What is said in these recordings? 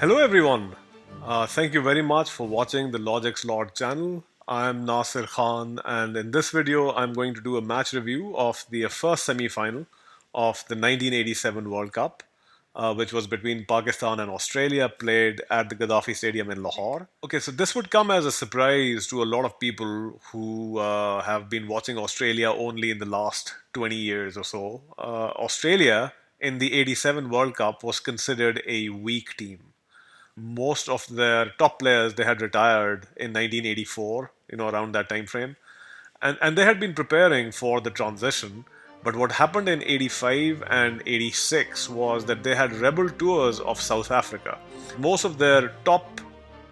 Hello everyone. Thank you very much for watching the Logic's Lord channel. I'm Nasir Khan, and in this video I'm going to do a match review of the first semi-final of the 1987 World Cup, which was between Pakistan and Australia, played at the Gaddafi Stadium in Lahore. Okay, so this would come as a surprise to a lot of people who have been watching Australia only in the last 20 years or so. Australia in the 87 World Cup was considered a weak team. Most of their top players, they had retired in 1984, around that time frame, and they had been preparing for the transition. But what happened in 85 and 86 was that they had rebel tours of South Africa. Most of their top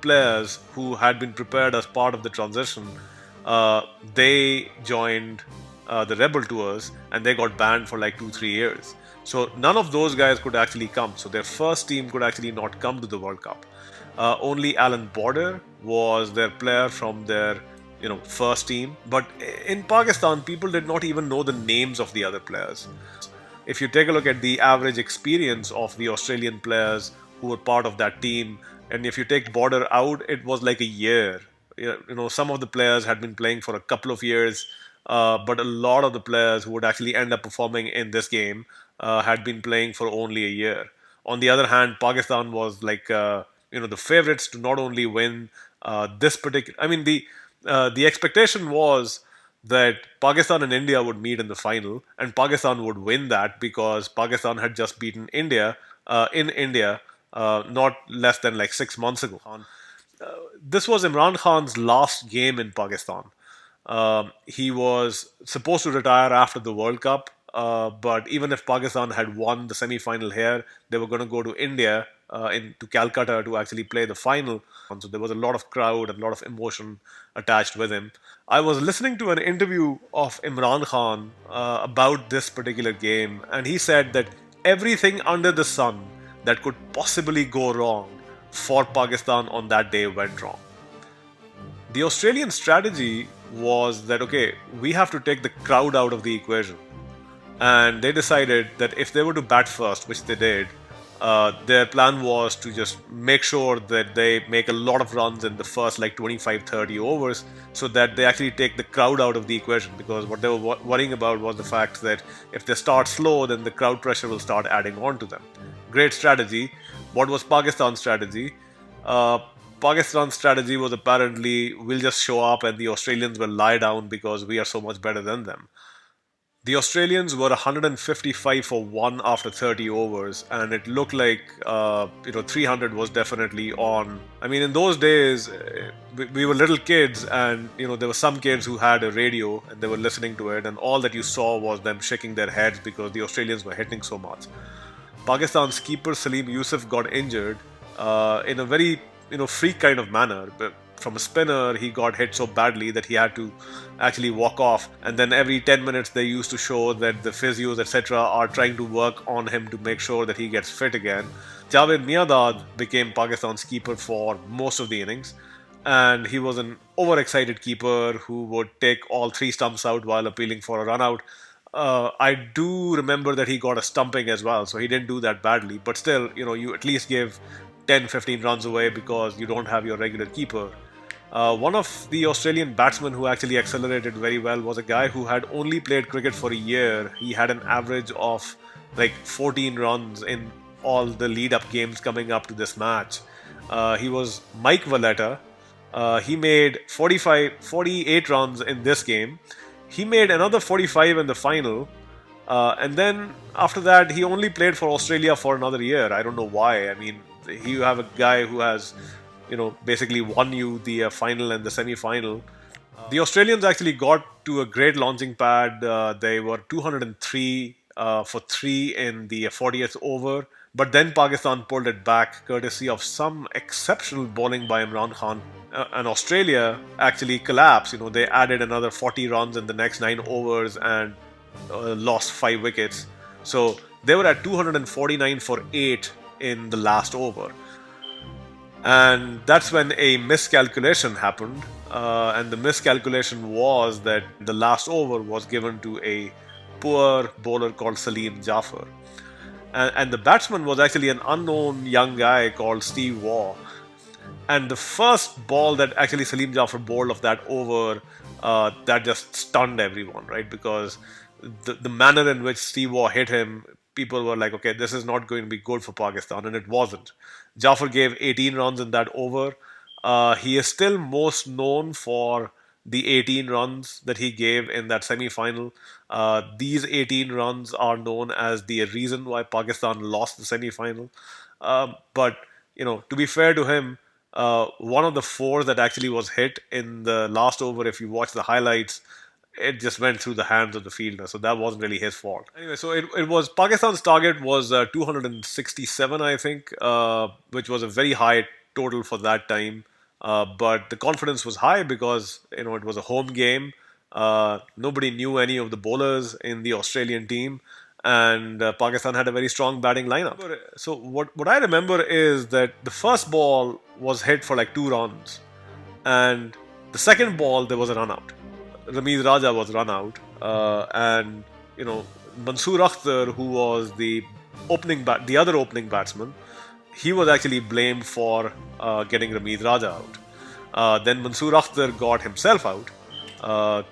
players who had been prepared as part of the transition, they joined the rebel tours, and they got banned for like 2-3 years. So none of those guys could actually come. So their first team could actually not come to the World Cup. Only Alan Border was their player from their first team. But in Pakistan, people did not even know the names of the other players. If you take a look at the average experience of the Australian players who were part of that team, and if you take Border out, it was like a year. Some of the players had been playing for a couple of years, but a lot of the players who would actually end up performing in this game had been playing for only a year. On the other hand, Pakistan was like the favorites to not only win this particular. I mean, the expectation was that Pakistan and India would meet in the final, and Pakistan would win that because Pakistan had just beaten India in India not less than like 6 months ago. This was Imran Khan's last game in Pakistan. He was supposed to retire after the World Cup, but even if Pakistan had won the semi-final here, they were going to go to India, to Calcutta, to actually play the final. So there was a lot of crowd and a lot of emotion attached with him. I was listening to an interview of Imran Khan about this particular game, and he said that everything under the sun that could possibly go wrong for Pakistan on that day went wrong. The Australian strategy was that, okay, we have to take the crowd out of the equation. And they decided that if they were to bat first, which they did, their plan was to just make sure that they make a lot of runs in the first like 25-30 overs so that they actually take the crowd out of the equation, because what they were worrying about was the fact that if they start slow, then the crowd pressure will start adding on to them. Great strategy. What was Pakistan's strategy? Pakistan's strategy was apparently, we'll just show up and the Australians will lie down because we are so much better than them. The Australians were 155 for 1 after 30 overs, and it looked like 300 was definitely on. I mean, in those days, we were little kids, and there were some kids who had a radio and they were listening to it, and all that you saw was them shaking their heads because the Australians were hitting so much. Pakistan's keeper Saleem Jaffar got injured in a very freak kind of manner. But from a spinner, he got hit so badly that he had to actually walk off. And then every 10 minutes, they used to show that the physios, etc., are trying to work on him to make sure that he gets fit again. MIANDAD became Pakistan's keeper for most of the innings. And he was an overexcited keeper who would take all 3 stumps out while appealing for a run out. I do remember that he got a stumping as well, so he didn't do that badly. But still, you at least give 10-15 runs away because you don't have your regular keeper. One of the Australian batsmen who actually accelerated very well was a guy who had only played cricket for a year. He had an average of like 14 runs in all the lead-up games coming up to this match. He was Mike Valletta. He made 48 runs in this game. He made another 45 in the final. And then after that, he only played for Australia for another year. I don't know why. I mean, you have a guy who has basically won you the final and the semi-final. The Australians actually got to a great launching pad. They were 203 for 3 in the 40th over. But then Pakistan pulled it back courtesy of some exceptional bowling by Imran Khan. And Australia actually collapsed. They added another 40 runs in the next 9 overs and lost 5 wickets. So they were at 249 for 8 in the last over. And that's when a miscalculation happened. And the miscalculation was that the last over was given to a poor bowler called Saleem Jaffar. and the batsman was actually an unknown young guy called Steve Waugh. And the first ball that actually Salim Jaffar bowled of that over, that just stunned everyone, right? Because the manner in which Steve Waugh hit him, people were like, okay, this is not going to be good for Pakistan, and it wasn't. Jaffar gave 18 runs in that over. He is still most known for the 18 runs that he gave in that semi-final. These 18 runs are known as the reason why Pakistan lost the semi-final. But to be fair to him, one of the four that actually was hit in the last over, if you watch the highlights, it just went through the hands of the fielder. So that wasn't really his fault. Anyway, so it was Pakistan's target was 267, I think, which was a very high total for that time. But the confidence was high because it was a home game. Nobody knew any of the bowlers in the Australian team, and Pakistan had a very strong batting lineup. So what I remember is that the first ball was hit for like 2 runs, and the second ball there was a run out. Ramiz Raja was run out, and Mansoor Akhtar, who was the the other opening batsman, he was actually blamed for getting Ramiz Raja out. Then Mansoor Akhtar got himself out,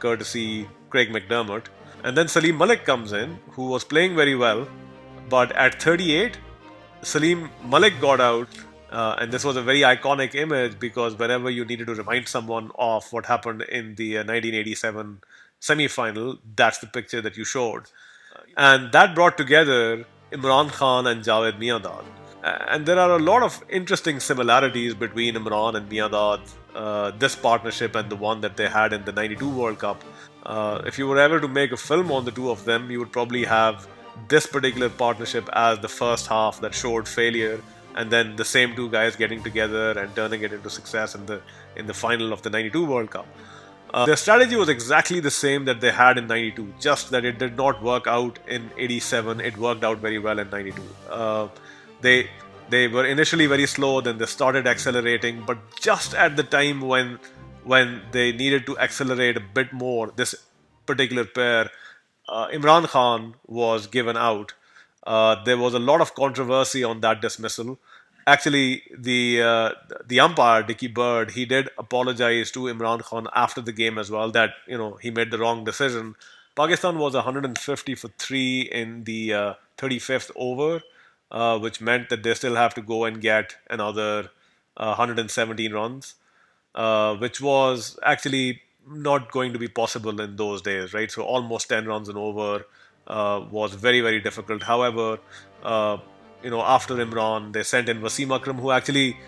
courtesy Craig McDermott. And then Salim Malik comes in, who was playing very well. But at 38, Salim Malik got out. And this was a very iconic image because whenever you needed to remind someone of what happened in the 1987 semi-final, that's the picture that you showed. And that brought together Imran Khan and Javed Miandad. And there are a lot of interesting similarities between Imran and Miandad, this partnership and the one that they had in the 92 World Cup. If you were ever to make a film on the two of them, you would probably have this particular partnership as the first half that showed failure, and then the same two guys getting together and turning it into success in the final of the 92 World Cup. Their strategy was exactly the same that they had in 92, just that it did not work out in 87. It worked out very well in 92. They were initially very slow, then they started accelerating, but just at the time when they needed to accelerate a bit more, this particular pair, Imran Khan was given out. There was a lot of controversy on that dismissal. Actually, the umpire Dickie Bird, he did apologize to Imran Khan after the game as well that he made the wrong decision. Pakistan was 150 for three in the 35th over, which meant that they still have to go and get another 117 runs, which was actually not going to be possible in those days, right? So almost 10 runs and over was very, very difficult. However, after Imran, they sent in Wasim Akram, who actually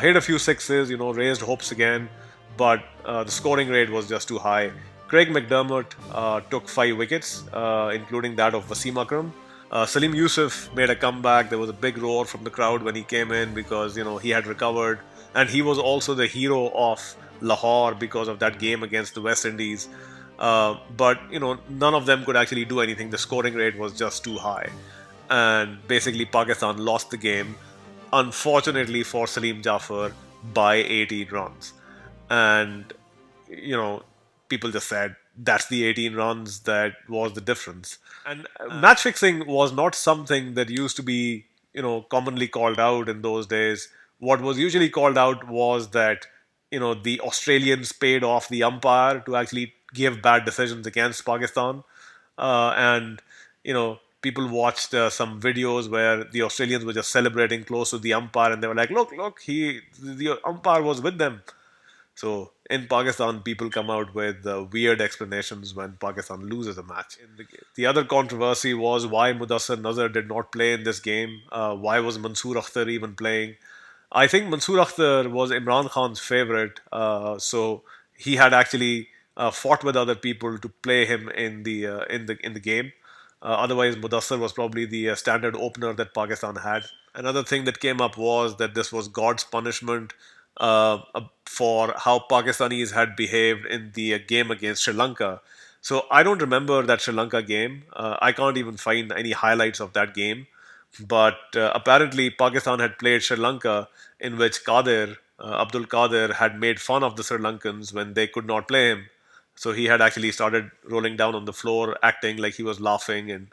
hit a few sixes, raised hopes again, but the scoring rate was just too high. Craig McDermott took 5 wickets, including that of Wasim Akram. Salim Yusuf made a comeback. There was a big roar from the crowd when he came in because he had recovered, and he was also the hero of Lahore because of that game against the West Indies. But none of them could actually do anything. The scoring rate was just too high, and basically Pakistan lost the game, unfortunately for Salim Jaffar, by 18 runs. And people just said that's the 18 runs that was the difference. And match fixing was not something that used to be commonly called out in those days. What was usually called out was that the Australians paid off the umpire to actually give bad decisions against Pakistan, and people watched some videos where the Australians were just celebrating close to the umpire, and they were like, look, the umpire was with them. So in Pakistan, people come out with weird explanations when Pakistan loses a match. The other controversy was why Mudassir Nazar did not play in this game. Why was Mansoor Akhtar even playing? I think Mansoor Akhtar was Imran Khan's favorite, so he had actually fought with other people to play him in the game. Otherwise, Mudassir was probably the standard opener that Pakistan had. Another thing that came up was that this was God's punishment for how Pakistanis had behaved in the game against Sri Lanka. So I don't remember that Sri Lanka game. I can't even find any highlights of that game. But apparently Pakistan had played Sri Lanka, in which Abdul Qadir had made fun of the Sri Lankans when they could not play him. So he had actually started rolling down on the floor, acting like he was laughing, and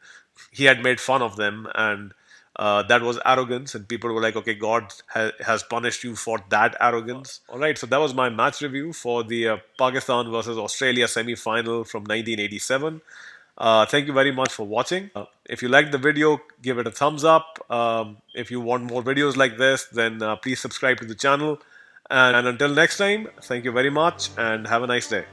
he had made fun of them. And That was arrogance, and people were like, okay, God has punished you for that arrogance. All right, so that was my match review for the Pakistan versus Australia semi final from 1987. Thank you very much for watching. If you liked the video, give it a thumbs up. If you want more videos like this, then please subscribe to the channel. And until next time, thank you very much and have a nice day.